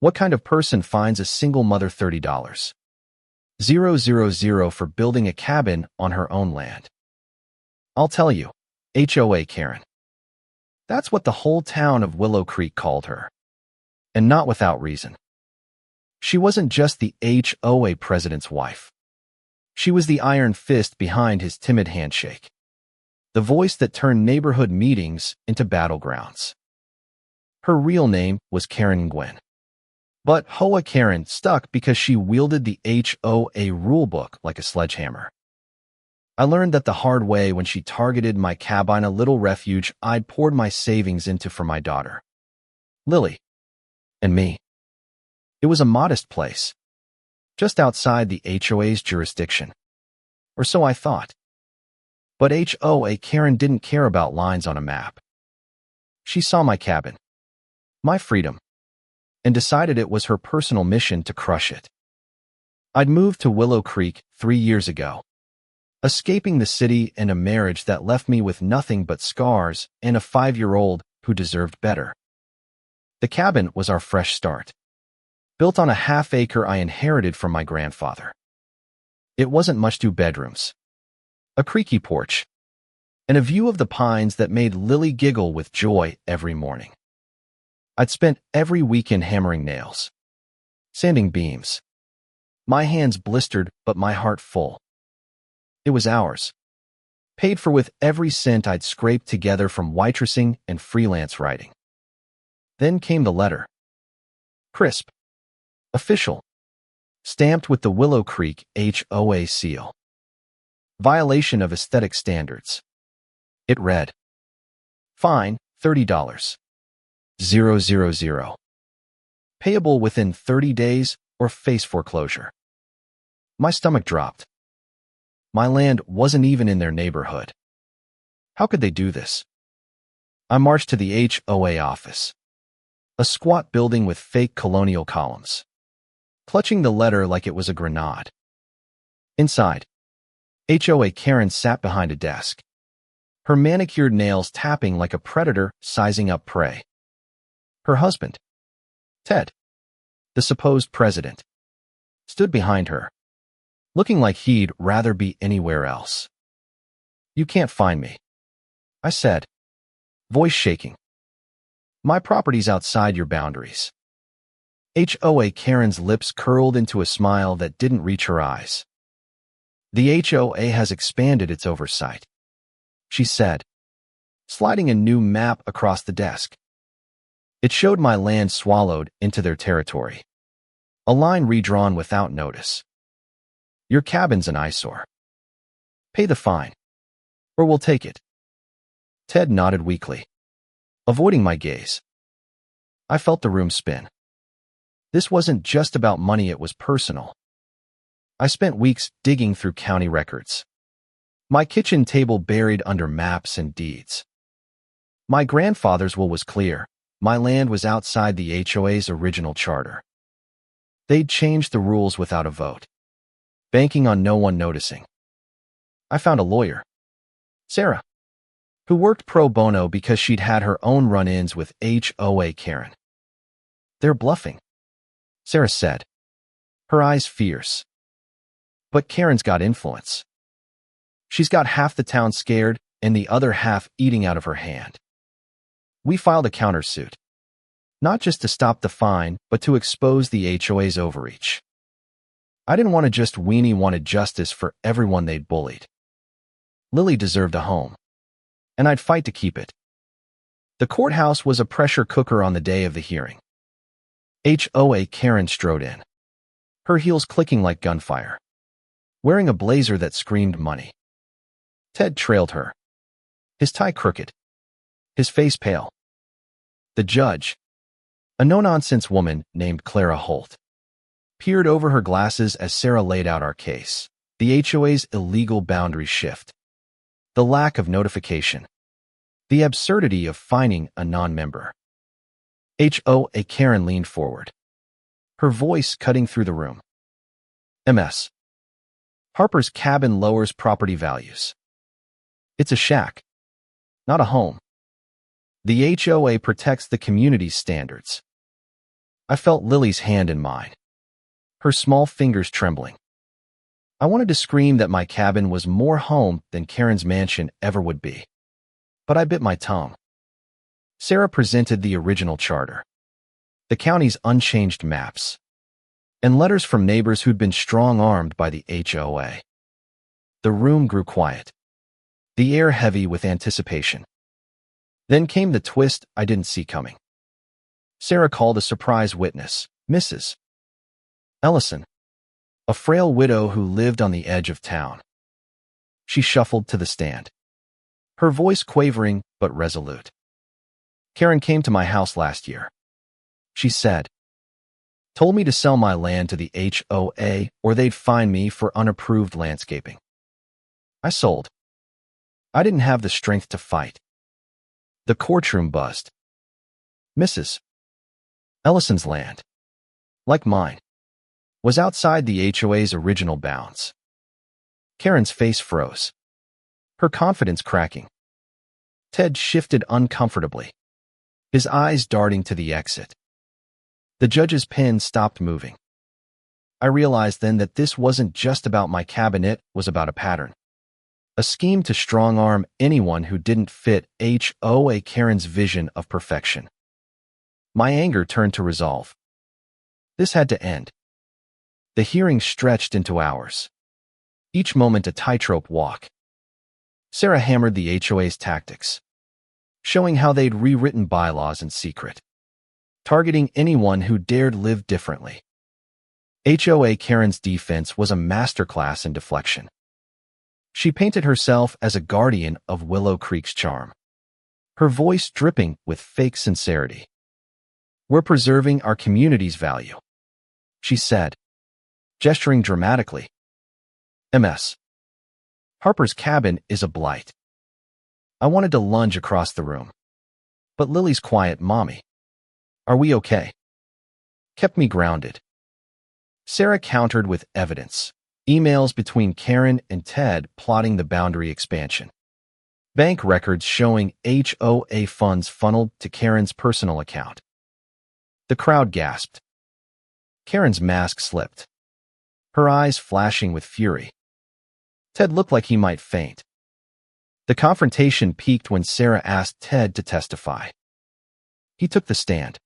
What kind of person finds a single mother $30,000 for building a cabin on her own land? I'll tell you, HOA Karen. That's what the whole town of Willow Creek called her. And not without reason. She wasn't just the HOA president's wife. She was the iron fist behind his timid handshake. The voice that turned neighborhood meetings into battlegrounds. Her real name was Karen Gwen. But HOA Karen stuck because she wielded the HOA rulebook like a sledgehammer. I learned that the hard way when she targeted my cabin, a little refuge I'd poured my savings into for my daughter, Lily, and me. It was a modest place, just outside the HOA's jurisdiction, or so I thought. But HOA Karen didn't care about lines on a map. She saw my cabin, my freedom, and decided it was her personal mission to crush it. I'd moved to Willow Creek 3 years ago, escaping the city and a marriage that left me with nothing but scars and a 5-year-old who deserved better. The cabin was our fresh start, built on a half-acre I inherited from my grandfather. It wasn't much, 2 bedrooms, a creaky porch, and a view of the pines that made Lily giggle with joy every morning. I'd spent every weekend hammering nails, sanding beams. My hands blistered, but my heart full. It was ours, paid for with every cent I'd scraped together from waitressing and freelance writing. Then came the letter. Crisp, official, stamped with the Willow Creek HOA seal. Violation of aesthetic standards. It read, fine, $30,000. Payable within 30 days or face foreclosure. My stomach dropped. My land wasn't even in their neighborhood. How could they do this? I marched to the HOA office, a squat building with fake colonial columns, clutching the letter like it was a grenade. Inside, HOA Karen sat behind a desk, her manicured nails tapping like a predator sizing up prey. Her husband, Ted, the supposed president, stood behind her, looking like he'd rather be anywhere else. You can't find me, I said, voice shaking. My property's outside your boundaries. HOA Karen's lips curled into a smile that didn't reach her eyes. The HOA has expanded its oversight, she said, sliding a new map across the desk. It showed my land swallowed into their territory, a line redrawn without notice. Your cabin's an eyesore. Pay the fine, or we'll take it. Ted nodded weakly, avoiding my gaze. I felt the room spin. This wasn't just about money, it was personal. I spent weeks digging through county records, my kitchen table buried under maps and deeds. My grandfather's will was clear. My land was outside the HOA's original charter. They'd changed the rules without a vote, banking on no one noticing. I found a lawyer, Sarah, who worked pro bono because she'd had her own run-ins with HOA Karen. They're bluffing, Sarah said, her eyes fierce. But Karen's got influence. She's got half the town scared and the other half eating out of her hand. We filed a countersuit, not just to stop the fine, but to expose the HOA's overreach. I didn't want to just weenie, wanted justice for everyone they'd bullied. Lily deserved a home, and I'd fight to keep it. The courthouse was a pressure cooker on the day of the hearing. HOA Karen strode in, her heels clicking like gunfire, wearing a blazer that screamed money. Ted trailed her, his tie crooked, his face pale. The judge, a no-nonsense woman named Clara Holt, peered over her glasses as Sarah laid out our case. The HOA's illegal boundary shift, the lack of notification, the absurdity of fining a non-member. HOA Karen leaned forward, her voice cutting through the room. MS. Harper's cabin lowers property values. It's a shack, not a home. The HOA protects the community's standards. I felt Lily's hand in mine, her small fingers trembling. I wanted to scream that my cabin was more home than Karen's mansion ever would be, but I bit my tongue. Sarah presented the original charter, the county's unchanged maps, and letters from neighbors who'd been strong-armed by the HOA. The room grew quiet, the air heavy with anticipation. Then came the twist I didn't see coming. Sarah called a surprise witness, Mrs. Ellison, a frail widow who lived on the edge of town. She shuffled to the stand, her voice quavering but resolute. Karen came to my house last year. She said, told me to sell my land to the HOA or they'd fine me for unapproved landscaping. I sold. I didn't have the strength to fight. The courtroom buzzed. Mrs. Ellison's land, like mine, was outside the HOA's original bounds. Karen's face froze, her confidence cracking. Ted shifted uncomfortably, his eyes darting to the exit. The judge's pen stopped moving. I realized then that this wasn't just about my cabin, it was about a pattern. A scheme to strong-arm anyone who didn't fit HOA Karen's vision of perfection. My anger turned to resolve. This had to end. The hearing stretched into hours, each moment a tightrope walk. Sarah hammered the HOA's tactics, showing how they'd rewritten bylaws in secret, targeting anyone who dared live differently. HOA Karen's defense was a masterclass in deflection. She painted herself as a guardian of Willow Creek's charm, her voice dripping with fake sincerity. We're preserving our community's value, she said, gesturing dramatically. MS. Harper's cabin is a blight. I wanted to lunge across the room, but Lily's quiet "Mommy, are we okay?" kept me grounded. Sarah countered with evidence. Emails between Karen and Ted plotting the boundary expansion. Bank records showing HOA funds funneled to Karen's personal account. The crowd gasped. Karen's mask slipped, her eyes flashing with fury. Ted looked like he might faint. The confrontation peaked when Sarah asked Ted to testify. He took the stand,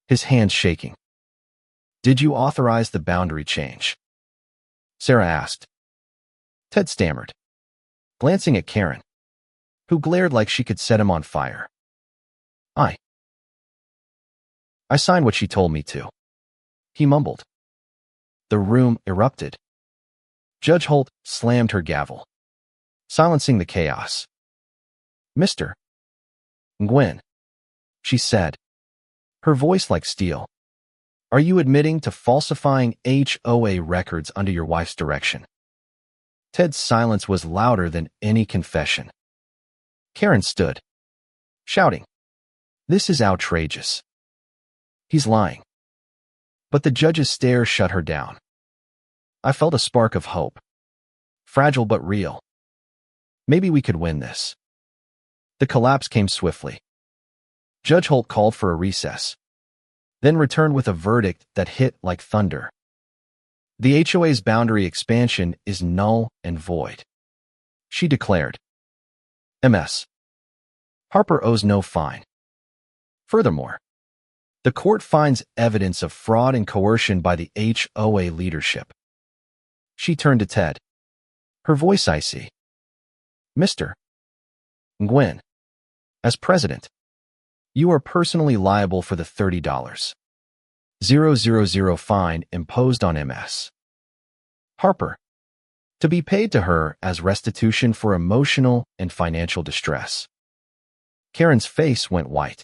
his hands shaking. Did you authorize the boundary change? Sarah asked. Ted stammered, glancing at Karen, who glared like she could set him on fire. I signed what she told me to, he mumbled. The room erupted. Judge Holt slammed her gavel, silencing the chaos. Mr. Gwen, she said, her voice like steel. Are you admitting to falsifying HOA records under your wife's direction? Ted's silence was louder than any confession. Karen stood, shouting, "This is outrageous. He's lying." But the judge's stare shut her down. I felt a spark of hope, fragile but real. Maybe we could win this. The collapse came swiftly. Judge Holt called for a recess, then returned with a verdict that hit like thunder. The HOA's boundary expansion is null and void, she declared. MS. Harper owes no fine. Furthermore, the court finds evidence of fraud and coercion by the HOA leadership. She turned to Ted, her voice icy. Mr. Gwen, as president, you are personally liable for the $30,000 fine imposed on MS. Harper, to be paid to her as restitution for emotional and financial distress. Karen's face went white,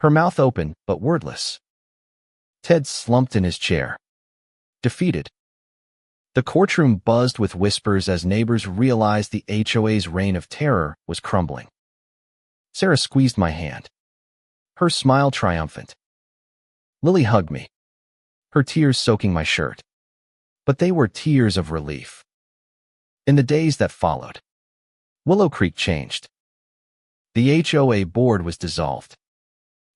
her mouth open but wordless. Ted slumped in his chair, defeated. The courtroom buzzed with whispers as neighbors realized the HOA's reign of terror was crumbling. Sarah squeezed my hand, her smile triumphant. Lily hugged me, her tears soaking my shirt. But they were tears of relief. In the days that followed, Willow Creek changed. The HOA board was dissolved.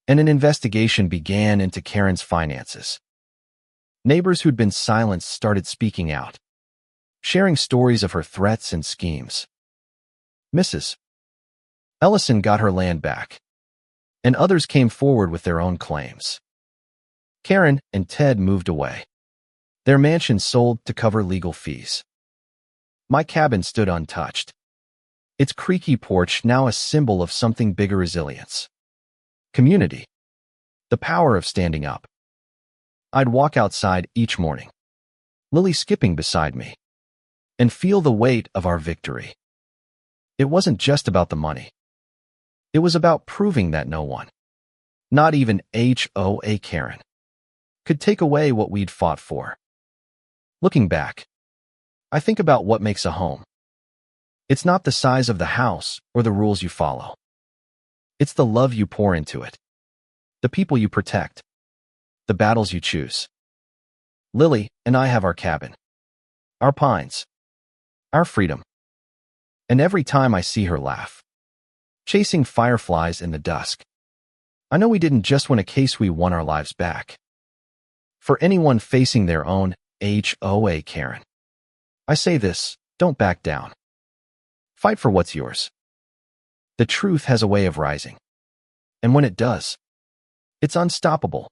and an investigation began into Karen's finances. Neighbors who'd been silenced started speaking out, sharing stories of her threats and schemes. Mrs. Ellison got her land back, and others came forward with their own claims. Karen and Ted moved away. Their mansion sold to cover legal fees. My cabin stood untouched, its creaky porch now a symbol of something bigger: resilience. Community. The power of standing up. I'd walk outside each morning, Lily skipping beside me, and feel the weight of our victory. It wasn't just about the money. It was about proving that no one, not even HOA Karen, could take away what we'd fought for. Looking back, I think about what makes a home. It's not the size of the house or the rules you follow. It's the love you pour into it, the people you protect, the battles you choose. Lily and I have our cabin, our pines, our freedom. And every time I see her laugh, chasing fireflies in the dusk, I know we didn't just win a case, we won our lives back. For anyone facing their own HOA Karen, I say this: don't back down. Fight for what's yours. The truth has a way of rising, and when it does, it's unstoppable.